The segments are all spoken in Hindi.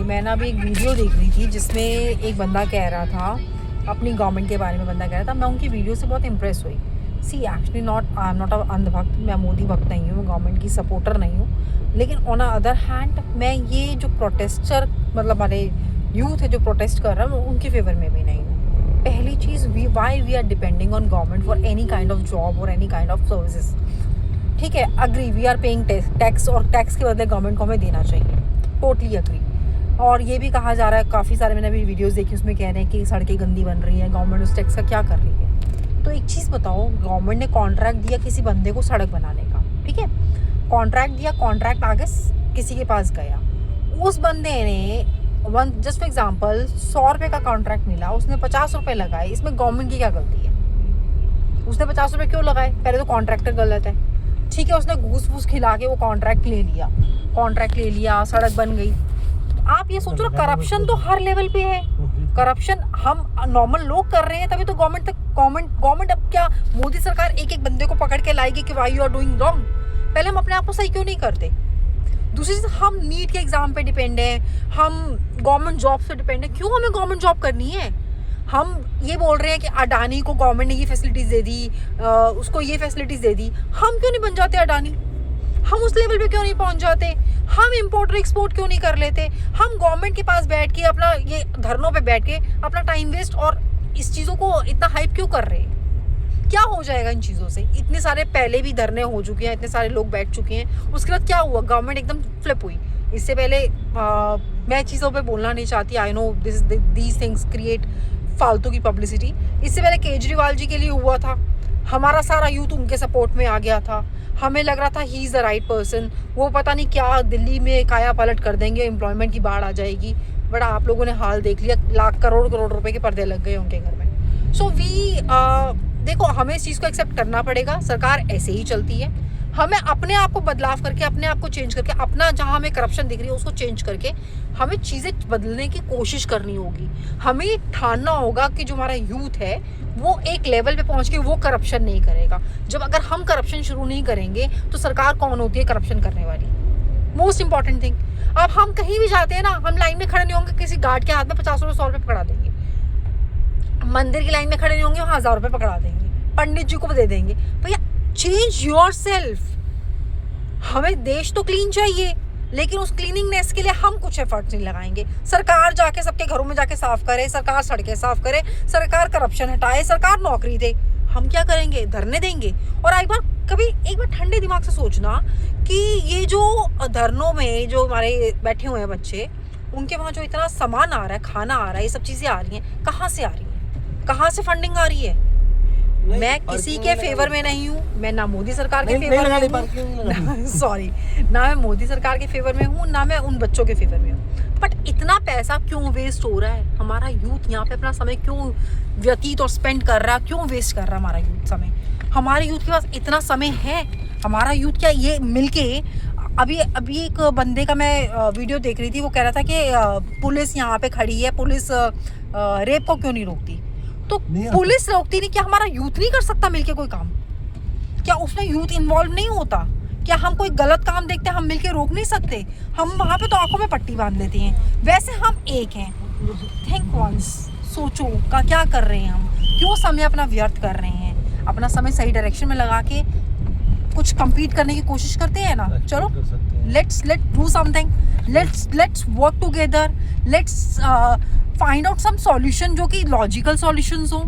मैं ना अभी एक वीडियो देख रही थी जिसमें एक बंदा कह रहा था अपनी गवर्नमेंट के बारे में बंदा कह रहा था। मैं उनकी वीडियो से बहुत इम्प्रेस हुई। See actually I am not a अंधभक्त, मैं मोदी भक्त नहीं हूँ, गवर्नमेंट की सपोर्टर नहीं हूँ। लेकिन ऑन अदर हैंड मैं ये जो प्रोटेस्टर मतलब हमारे यूथ है जो प्रोटेस्ट कर रहा है, मैं उनके फेवर में भी नहीं हूँ। पहली चीज़ why we are depending on government for any kind of job और एनी काइंड ऑफ सर्विसेज। ठीक है, agree, we are paying tax और टैक्स के बदले गवर्नमेंट को हमें देना चाहिए, टोटली अग्री। और ये भी कहा जा रहा है, काफ़ी सारे मैंने अभी वीडियोस देखी, उसमें कह रहे हैं कि सड़कें गंदी बन रही हैं, गवर्नमेंट उस टैक्स का क्या कर रही है। तो एक चीज़ बताओ, गवर्नमेंट ने कॉन्ट्रैक्ट दिया किसी बंदे को सड़क बनाने का, ठीक है, कॉन्ट्रैक्ट दिया, कॉन्ट्रैक्ट आगे किसी के पास गया, उस बंदे ने जस्ट फॉर एग्जाम्पल 100 रुपये का कॉन्ट्रैक्ट मिला, उसने 50 रुपये लगाए, इसमें गवर्नमेंट की क्या गलती है? उसने 50 रुपये क्यों लगाए? पहले तो कॉन्ट्रैक्टर गलत है, ठीक है, उसने घूस फूस खिला के वो कॉन्ट्रैक्ट ले लिया, सड़क बन गई। आप ये सोचो ना, करप्शन तो हर लेवल पे है। करप्शन हम नॉर्मल लोग कर रहे हैं, तभी तो गवर्नमेंट अब क्या, मोदी सरकार एक एक बंदे को पकड़ के लाएगी कि why you are doing wrong. पहले हम अपने आप को सही क्यों नहीं करते? दूसरी चीज, हम नीट के एग्जाम पे डिपेंड है, हम गवर्नमेंट जॉब से डिपेंड है। क्यों हमें गवर्नमेंट जॉब करनी है? हम ये बोल रहे हैं कि अडानी को गवर्नमेंट ने ये फैसिलिटीज दे दी, उसको ये फैसिलिटीज दे दी, हम क्यों नहीं बन जाते अडानी? हम उस लेवल पे क्यों नहीं पहुंच जाते? हम इंपोर्ट और एक्सपोर्ट क्यों नहीं कर लेते? हम गवर्नमेंट के पास बैठ के अपना ये धरनों पे बैठ के अपना टाइम वेस्ट और इस चीज़ों को इतना हाइप क्यों कर रहे हैं? क्या हो जाएगा इन चीज़ों से? इतने सारे पहले भी धरने हो चुके हैं, इतने सारे लोग बैठ चुके हैं, उसके बाद क्या हुआ? गवर्नमेंट एकदम फ्लिप हुई। इससे पहले मैं चीज़ों पे बोलना नहीं चाहती, I know these things create फालतू की पब्लिसिटी। इससे पहले केजरीवाल जी के लिए हुआ था, हमारा सारा यूथ उनके सपोर्ट में आ गया था, हमें लग रहा था he is the right person. वो पता नहीं क्या दिल्ली में काया पलट कर देंगे, एम्प्लॉयमेंट की बाढ़ आ जाएगी। बट आप लोगों ने हाल देख लिया, लाख करोड़ रुपए के पर्दे लग गए उनके घर में। सो देखो, हमें इस चीज़ को एक्सेप्ट करना पड़ेगा, सरकार ऐसे ही चलती है। हमें अपने आप को बदलाव करके, अपने आप को चेंज करके, अपना जहाँ हमें करप्शन दिख रही है उसको चेंज करके हमें चीज़ें बदलने की कोशिश करनी होगी। हमें ठानना होगा कि जो हमारा यूथ है वो एक लेवल पे पहुंच के वो करप्शन नहीं करेगा। जब अगर हम करप्शन शुरू नहीं करेंगे तो सरकार कौन होती है करप्शन करने वाली? Most important thing. अब हम कहीं भी जाते हैं ना, हम लाइन में खड़े नहीं होंगे, किसी गार्ड के हाथ में 50 रुपये 100 रुपये पकड़ा देंगे। मंदिर की लाइन में खड़े नहीं होंगे, वहाँ 1000 रुपये पकड़ा देंगे, पंडित जी को दे देंगे। भैया चेंज योर सेल्फ। हमें देश तो क्लीन चाहिए, लेकिन उस क्लीनिंगनेस के लिए हम कुछ एफर्ट्स नहीं लगाएंगे। सरकार जाके सबके घरों में जाके साफ करे, सरकार सड़कें साफ करे, सरकार करप्शन हटाए, सरकार नौकरी दे। हम क्या करेंगे? धरने देंगे। और एक बार ठंडे दिमाग से सोचना कि ये जो धरनों में जो हमारे बैठे हुए हैं बच्चे, उनके वहाँ जो इतना सामान आ रहा है, खाना आ रहा है, ये सब चीज़ें आ रही हैं, कहाँ से आ रही हैं? कहाँ से फंडिंग आ रही है? मैं किसी के फेवर में नहीं हूँ, मैं ना मोदी सरकार के फेवर में, सॉरी, ना मैं मोदी सरकार के फेवर में हूँ, ना मैं उन बच्चों के फेवर में हूँ। बट इतना पैसा क्यों वेस्ट हो रहा है? हमारा यूथ यहाँ पे अपना समय क्यों व्यतीत और स्पेंड कर रहा है? क्यों वेस्ट कर रहा है हमारा यूथ समय? हमारे यूथ के पास इतना समय है? हमारा यूथ क्या ये मिलके अभी एक बंदे का मैं वीडियो देख रही थी, वो कह रहा था कि पुलिस यहाँ पे खड़ी है, पुलिस रेप को क्यों नहीं रोकती? तो पुलिस रोकती नहीं, क्या हमारा यूथ नहीं कर सकता मिलके कोई काम? क्या उसमें यूथ इन्वॉल्व नहीं होता? क्या हम कोई गलत काम देखते हैं, हम मिलके रोक नहीं सकते? हम वहाँ पे तो आंखों में पट्टी बांध लेते हैं। वैसे हम एक हैं। थिंक वंस, सोचो का क्या कर रहे हैं हम? क्यों समय अपना व्यर्थ कर रहे हैं? अपना समय सही डायरेक्शन में लगा के कुछ compete करने की कोशिश करते हैं ना। चलो, let's do something, let's work together, let's find out some solution जो कि logical solutions हो।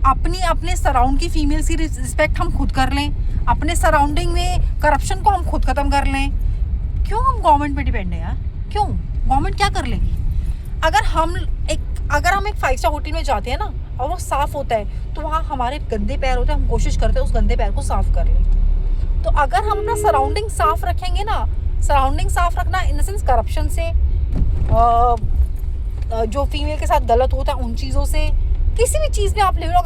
अपने सराउंड की फीमेल्स की रिस्पेक्ट हम खुद कर लें, अपने सराउंडिंग में करप्शन को हम खुद खत्म कर लें। क्यों हम गवर्नमेंट पे डिपेंड है यार? क्यों? गवर्नमेंट क्या कर लेगी? अगर हम एक 5 स्टार होटल में जाते हैं ना और वो साफ होता है, तो वहाँ हमारे गंदे पैर होते हैं, हम कोशिश करते हैं उस गंदे पैर को साफ कर लें। तो अगर हम अपना सराउंडिंग साफ रखेंगे ना, सराउंडिंग साफ रखना इन द सेंस करप्शन से, जो फीमेल के साथ गलत होता है उन चीज़ों से, किसी भी चीज़ में आप ले लो,